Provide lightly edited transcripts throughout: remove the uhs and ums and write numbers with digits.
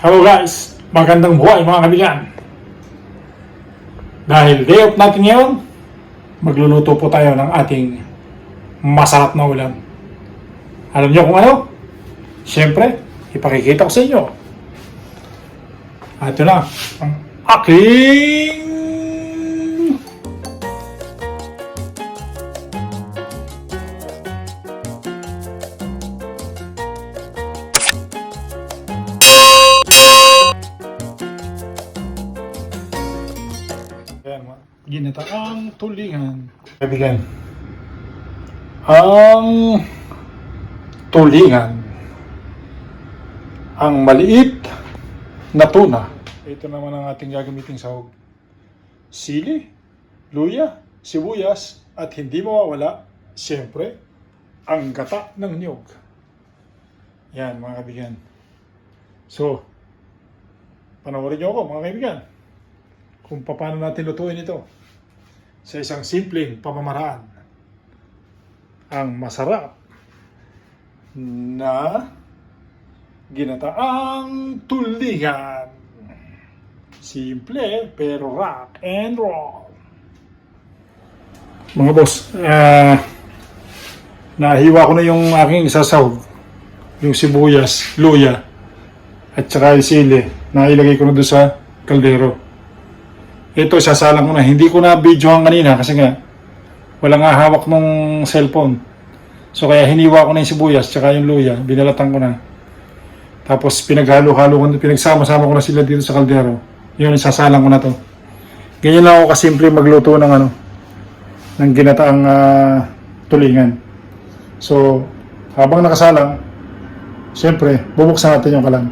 Hello guys, magandang buhay mga kaibigan. Dahil day off natin ngayon, magluluto po tayo ng ating masarap na ulam. Alam niyo kung ano? Siyempre, ipakikita ko sa inyo. At ito na, ang aking ginataang tulingan. Kaibigan, ang tulingan, ang maliit na tuna. Ito naman ang ating gagamiting sahog. Sili, luya, sibuyas, at hindi mawawala, siyempre, ang gata ng niyog. Yan mga kaibigan. So, panoorin niyo ako mga kaibigan kung paano natin lutuin ito sa isang simpleng pamamaraan. Ang masarap na ginataang tulingan. Simple pero rock and roll. Mga boss, nahiwa ko na yung aking sasahog. Yung sibuyas, luya, at saka yung sili. Nailagay ko na doon sa kaldero. Ito, sasalang ko na. Hindi ko na videohan kanina kasi nga wala nga hawak ng cellphone. So kaya hiniwa ko na yung sibuyas tsaka yung luya. Binalatan ko na. Tapos pinaghalo-halo ko, pinagsama-sama ko na sila dito sa kaldero. Yun, sasalang ko na to. Ganyan lang ako kasimple magluto ng ng ginataang tulingan. So, habang nakasalang, siyempre, bubuksan natin yung kalan.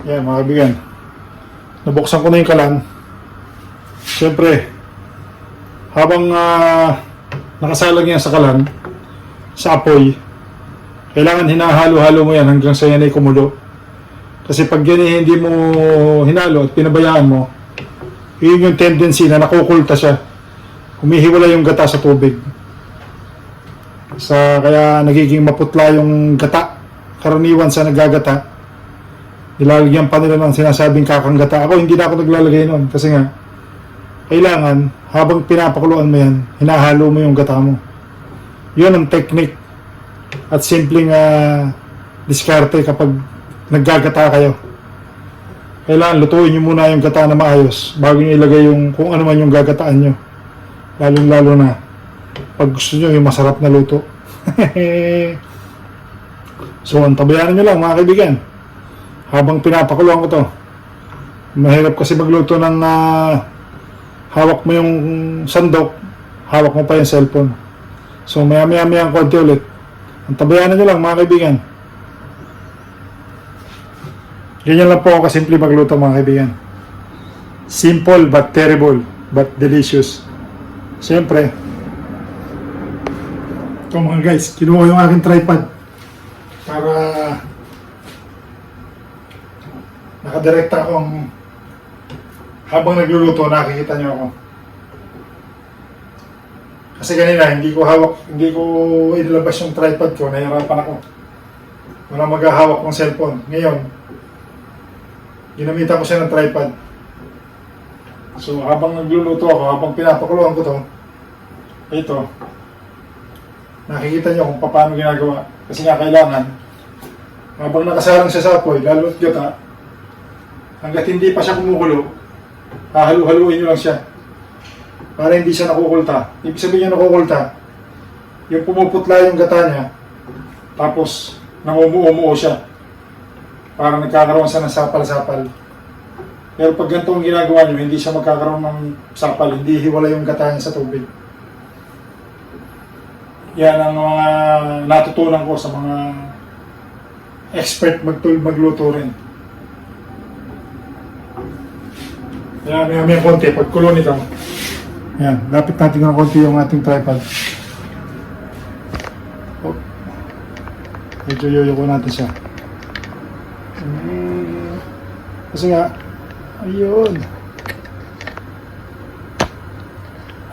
Yan, mga kaibigan. Nabuksan ko na yung kalan. Siyempre, habang nakasalang yan sa kalan, sa apoy, kailangan hinahalo-halo mo yan hanggang sa yan ay kumulo. Kasi pag yan ay hindi mo hinalo at pinabayaan mo, yun yung tendency na nakukulta siya. Humihiwala yung gata sa tubig. Kaya nagiging maputla yung gata. Karaniwan sa nagagata, nilalagyan pa nila ng sinasabing kakanggata. Ako, hindi na ako naglalagay noon. Kasi nga, kailangan, habang pinapakuluan mo yan, hinahalo mo yung gata mo. Yun ang technique at simpleng diskarte kapag naggagata kayo. Kailangan lutuin nyo muna yung gata na maayos bago nyo ilagay yung kung ano man yung gagataan nyo. Lalong-lalo na pag gusto nyo yung masarap na luto. So, antabayanan nyo lang mga kaibigan. Habang pinapakuluan ko to, mahirap kasi magluto ng hawak mo yung sandok, hawak mo pa yung cellphone. So maya ang konti ulit. Ang tabayanan nyo lang mga kaibigan. Ganyan lang po ako kasimple magluto mga kaibigan. Simple but terrible but delicious. Siyempre, ito mga guys, kinuha yung aking tripod para nakadirekta akong habang nagluluto, nakikita nyo ako. Kasi kanina, hindi ko ilabas yung tripod ko, nahirapan ako. Wala maghahawak ng cellphone. Ngayon, ginamitan ko siya ng tripod. So, habang nagluluto ako, habang pinapakuluan ko to, ito, nakikita nyo kung paano ginagawa. Kasi nga kailangan, habang nakasalang siya sa apoy, lalo at gata, hanggat hindi pa siya kumukulo, hahalu-haluin nyo lang siya para hindi siya nakukulta. Ibig sabihin niya nakukulta, yung pumuputla yung gata niya, tapos namumuo-muo siya, parang nagkakaroon siya ng sapal-sapal. Pero pag ganito ang ginagawa nyo, hindi siya magkakaroon ng sapal, hindi hiwala yung gata niya sa tubig. Yan ang mga natutunan ko sa mga expert magluto rin. Yan, may konti. Pagkulo nito. Yan, lapit natin ng konti yung ating tripod. Oh. Medyo yoyo ko natin siya. Kasi nga, ayun.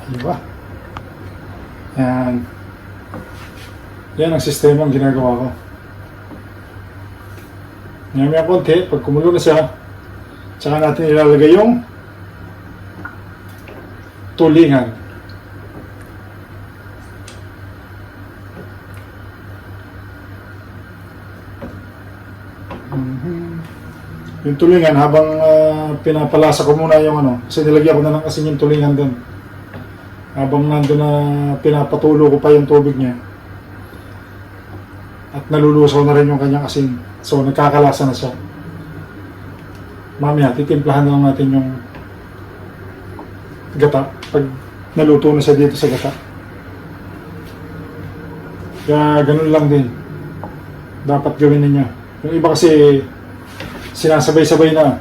Ayun ba? Yan. Yan ang sistema ang ginagawa ko. Maya konti, pag kumulo na siya, tsaka natin ilalagay yung tulingan. Yung tulingan, habang pinapalasa ko muna yung ano, kasi nilagyan ko na ng asin yung tulingan doon. Habang nandun na pinapatulo ko pa yung tubig niya. At nalulusaw na rin yung kanyang asin. So, nagkakalasa na siya. Mamaya, titimplahan na lang natin yung gata pag naluto na siya dito sa gata. Kaya ganun lang din dapat gawin ninyo. Yung iba kasi sinasabay-sabay na,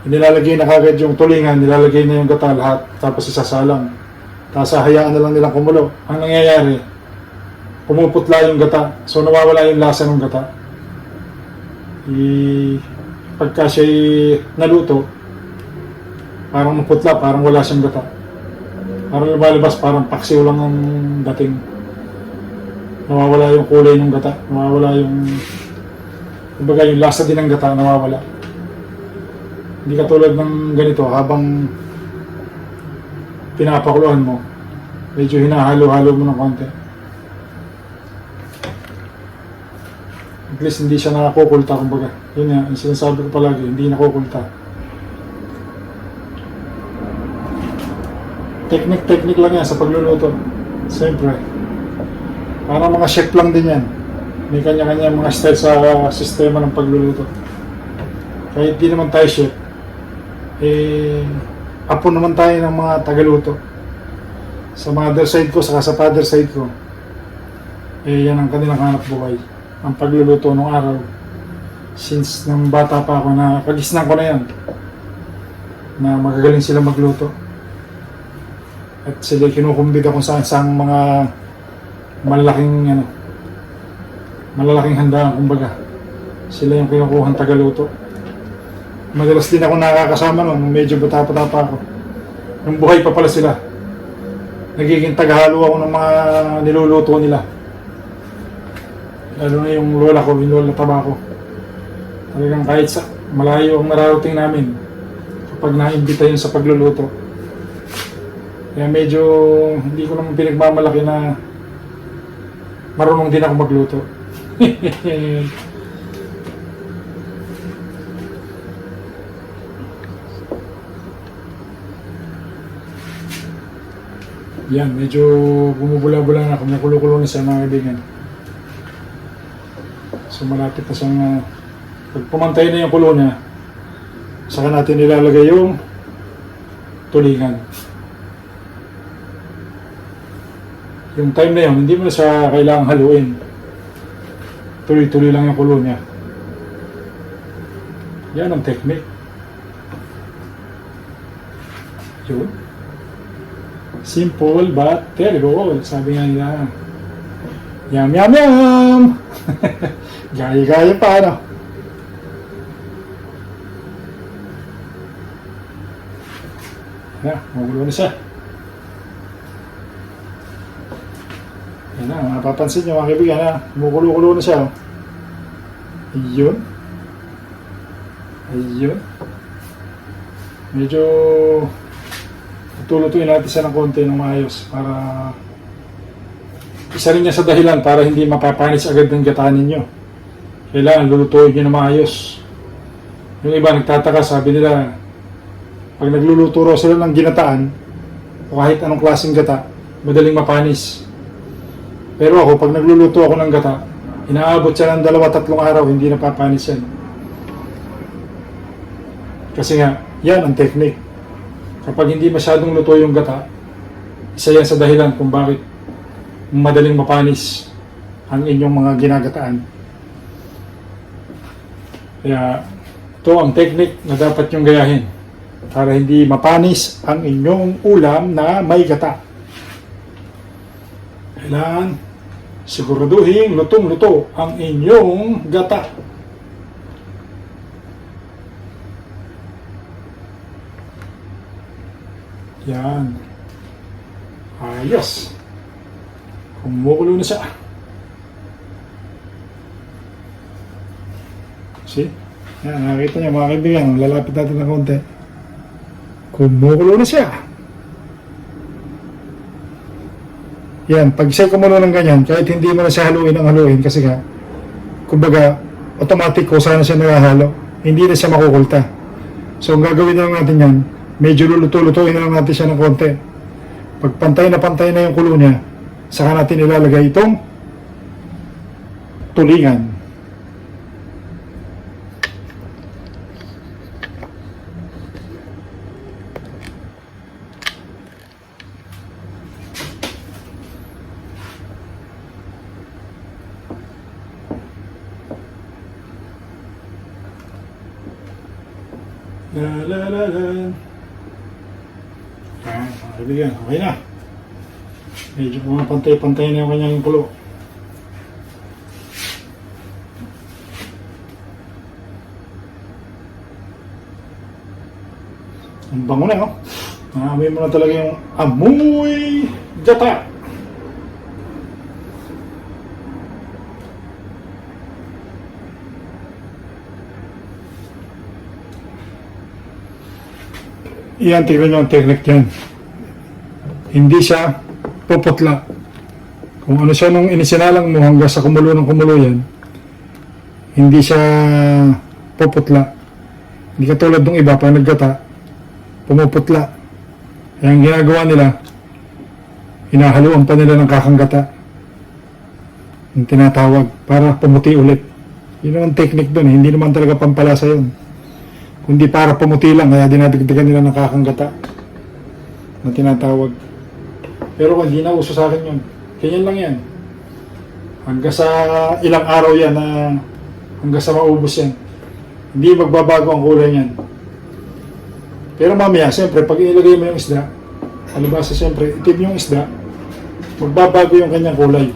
nilalagay na kagad yung tulingan, nilalagay na yung gata lahat, tapos isasalang, tapos hayaan na lang nilang kumulo. Ang nangyayari, pumuputla yung gata, so nawawala yung lasa ng gata. Pagka siya naluto, parang maputla, parang wala siyang gata. Parang lumalabas, parang paksiw lang ang dating. Nawawala yung kulay ng gata, nawawala yung, kumbaga yung lasa din ng gata, nawawala. Hindi katulad ng ganito, habang pinapakuluan mo, medyo hinahalo-halo mo ng konti. At least hindi siya nakakukulta, kumbaga. Yun nga, yung sinasabi ko palagi, hindi nakukulta. Technique lang yan sa pagluluto. Siyempre. Para mga chef lang din yan. May kanya-kanya mga style sa sistema ng pagluluto. Kahit di naman tayo chef, apo naman tayo ng mga tagaluto. Sa mother side ko, saka sa father side ko, yan ang kanilang hanap buhay. Ang pagluluto nung araw. Since nang bata pa ako, na kagisnan ko na yan, na magagaling sila magluto. At sila kinukumbida kung saan mga malalaking handaan, kumbaga. Sila yung kinukuhang tagaluto. Madalas din ako nakakasama nung medyo bata-bata pa ako. Nung buhay pa pala sila, nagiging tagahalo ako ng mga niluluto nila. Lalo na yung lola ko, yung lola taba ko. Talagang kahit sa malayo ang nararating namin kapag naimbita yun sa pagluluto. Kaya medyo hindi ko naman pinagmamalaki na marunong din ako magluto. Yan, medyo bumubula-bula na, kumukulo-kulo na siya mga kaibigan. So malapit na siyang pag pumantay na yung kulo niya, saka natin ilalagay yung tulingan. Yung time na yun, hindi mo na siya kailangang haluin. Tuloy-tuloy lang yung kulo niya. Yan ang technique. Yun. Simple but terrible. Sabi nga nila. Yum, yum, yum! Gaya-gaya pa, ano? Yan, magulo na siya. Yan na, mapapansin nyo mga kaibigan na kumukulo-kulo na siya. Ayun. Ayun. Medyo tutulutuin natin siya ng konti ng maayos para isa rin niya sa dahilan para hindi mapapanis agad ng gata ninyo. Kailangan lulutuin nyo na maayos. Yung iba nagtataka, sabi nila pag nagluluto raw sila ng ginataan o kahit anong klaseng gata, madaling mapanis. Pero ako, pag nagluluto ako ng gata, inaabot siya ng 2-3 araw, hindi napapanis yan. Kasi nga, yan ang technique. Kapag hindi masyadong luto yung gata, isa yan sa dahilan kung bakit madaling mapanis ang inyong mga ginagataan. Kaya, ito ang technique na dapat nyong gayahin para hindi mapanis ang inyong ulam na may gata. Kailangan siguraduhin lutong-luto ang inyong gata. Yan. Ayos. Kumukulo na siya. See? Yan, nakakita niyo mga kaibigan, lalapit natin ng konti. Kumukulo na siya. Yan, pag siya kumulo ng ganyan, kahit hindi mo na siya haluin ang haluin, kasi nga, kumbaga, automatic ko sana siya nakahalo. Hindi na siya makukulta. So, ang gagawin na lang natin yan, medyo luluto-lutuin na lang natin siya ng konti. Pag pantay na yung kulo niya, saka natin ilalagay itong tulingan. La la la la. Ayan, mga kaibigan, okay na. Medyo pumapantay-pantay na yung kanyang kulo. Ang bango na, oh. Naamoy mo na talaga yung amoy gata. Iyan, tignan nyo ang technique yan. Hindi siya puputla. Kung ano siya nung inisinalang mo hanggang sa kumulo ng kumulo yan, hindi siya puputla. Hindi katulad ng iba, pag naggata, pumuputla. Kaya ang ginagawa nila, hinahaluan pa nila ng kakanggata. Yung tinatawag, para pumuti ulit. Yun ang technique doon, hindi naman talaga pampalasa yun. Kundi para pumuti lang, kaya dinadagdagan nila ng kakanggata na tinatawag. Pero hindi na uso sa akin yun. Ganyan lang yan. Hanggang sa ilang araw yan na hanggang sa maubos yan. Hindi magbabago ang kulay yan. Pero mamaya, siyempre, pag ilagay mo yung isda, alibasa siyempre, itim yung isda, magbabago yung kanyang kulay.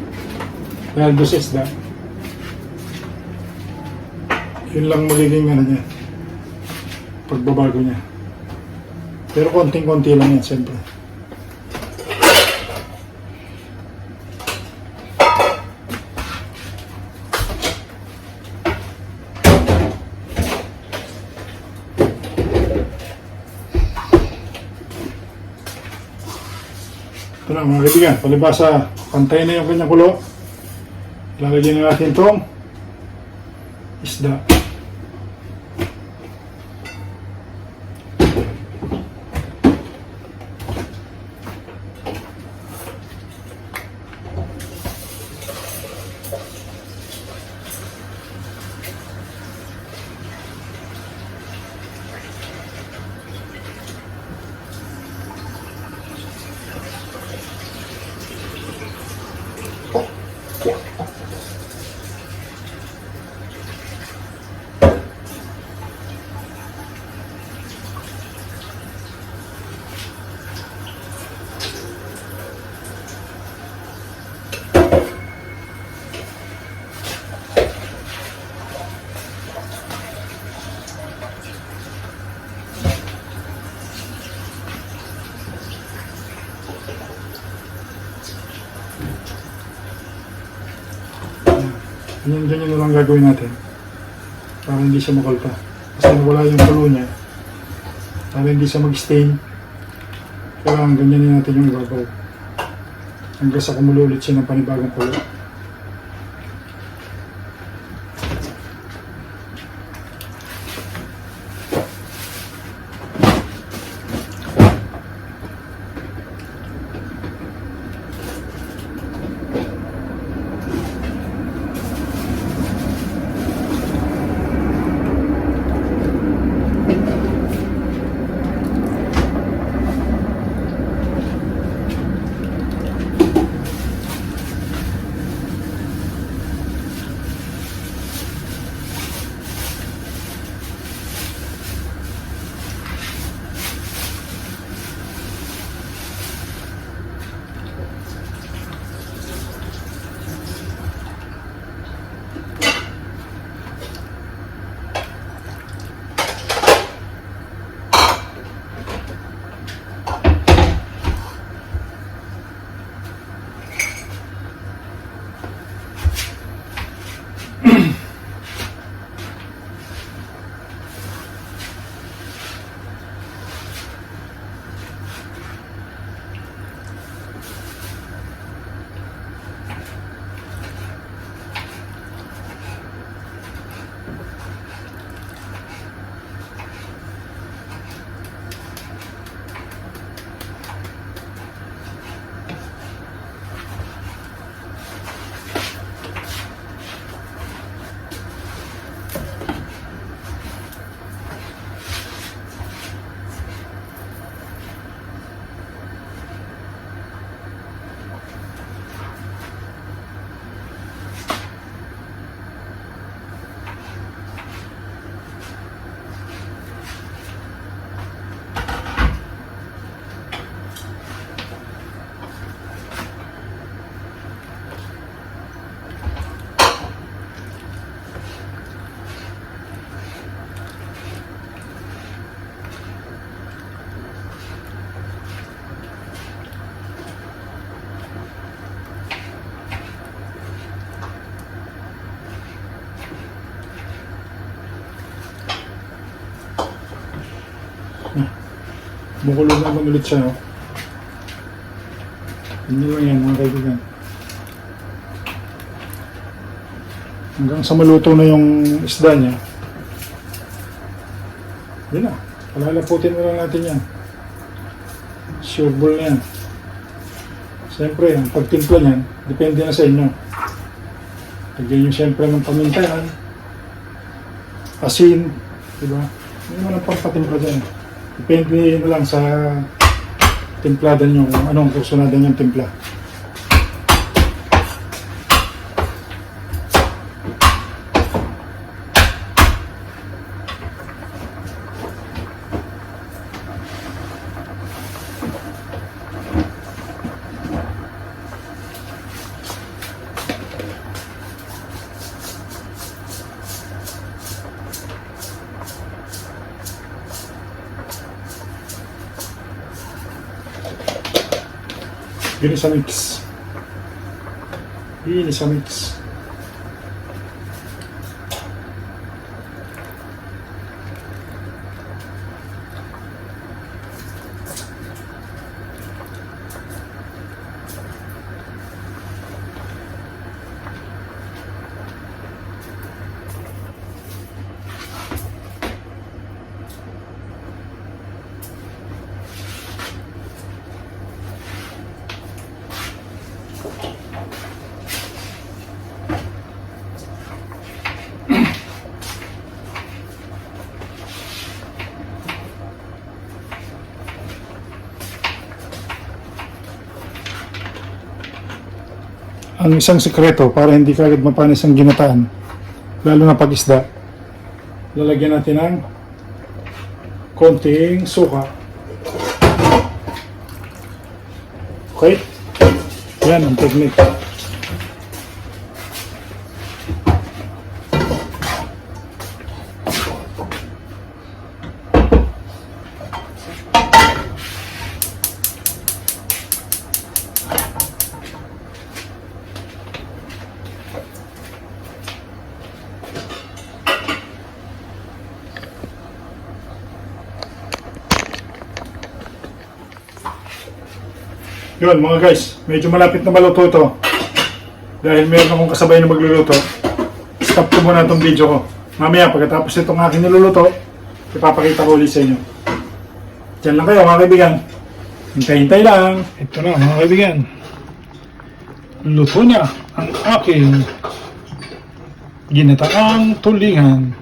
Dahil doon sa isda. Yun lang magiging ano niya. Pagbabago niya. Pero konting-konti lang yan, siyempre. Ito na mga kaibigan, palibasa, pantay na yung kanyang kulo. Lalagyan na natin itong isda. Ganyan na lang gagawin natin para hindi siya makalpa. Kasi nawala yung kulo niya, para hindi siya mag-stain. Kailangan ganyanin natin yung ibabaw hanggang sa kumulo ulit siya ng panibagong kulo. Bukulog naman ulit siya, no? Hindi lang yan, mga kaibigan. Hanggang sa maluto na yung isda niya. Yun na. Palalaputin mo lang natin yan. Sure ball na yan. Siyempre, ang pagtimpla niyan, depende na sa inyo. Lagyan nyo siyempre ng pamintahan, asin, diba? Hindi mo lang pampatimpla dyan. Depende na lang sa timplada nyo kung anong kursunadan yung timpla. Yun sa mix. Yun sa mix. Ang isang sekreto para hindi kagad mapanis ang ginataan, lalo na pag-isda, lalagyan natin ng konting suka. Okay? Yan ang technique. Yun mga guys, medyo malapit na maluto ito. Dahil meron akong kasabay na magluluto, stop ko muna itong video ko. Mamaya pagkatapos itong aking niluluto, ipapakita ko ulit sa inyo. Diyan lang kayo mga kaibigan. Hintay-hintay lang. Ito na mga kaibigan. Luto na ang aking ginataang tulingan.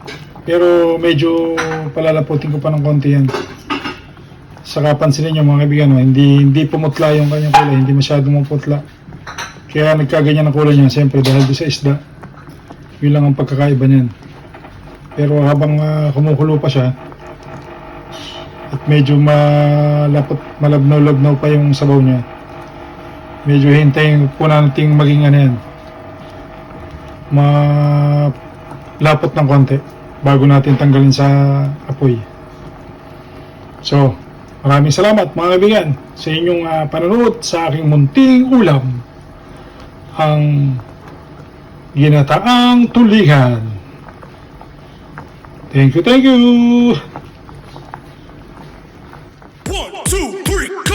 Pero medyo palalaputin ko pa ng konti yan. Saka pansinin nyo mga kaibigan, hindi pumutla yung kanyang kulay, hindi masyadong maputla. Kaya nagkaganyan ang kulay niya, siyempre dahil sa isda. Yun lang ang pagkakaiba niyan. Pero habang kumukulo pa siya, at medyo malabnaw-labnaw pa yung sabaw niya, medyo hintayin po natin maging ano yan, malapot ng konti bago natin tanggalin sa apoy. So, maraming salamat mga kaibigan sa inyong panonood sa aking munting ulam, ang ginataang tulingan. Thank you, thank you! 1, 2, 3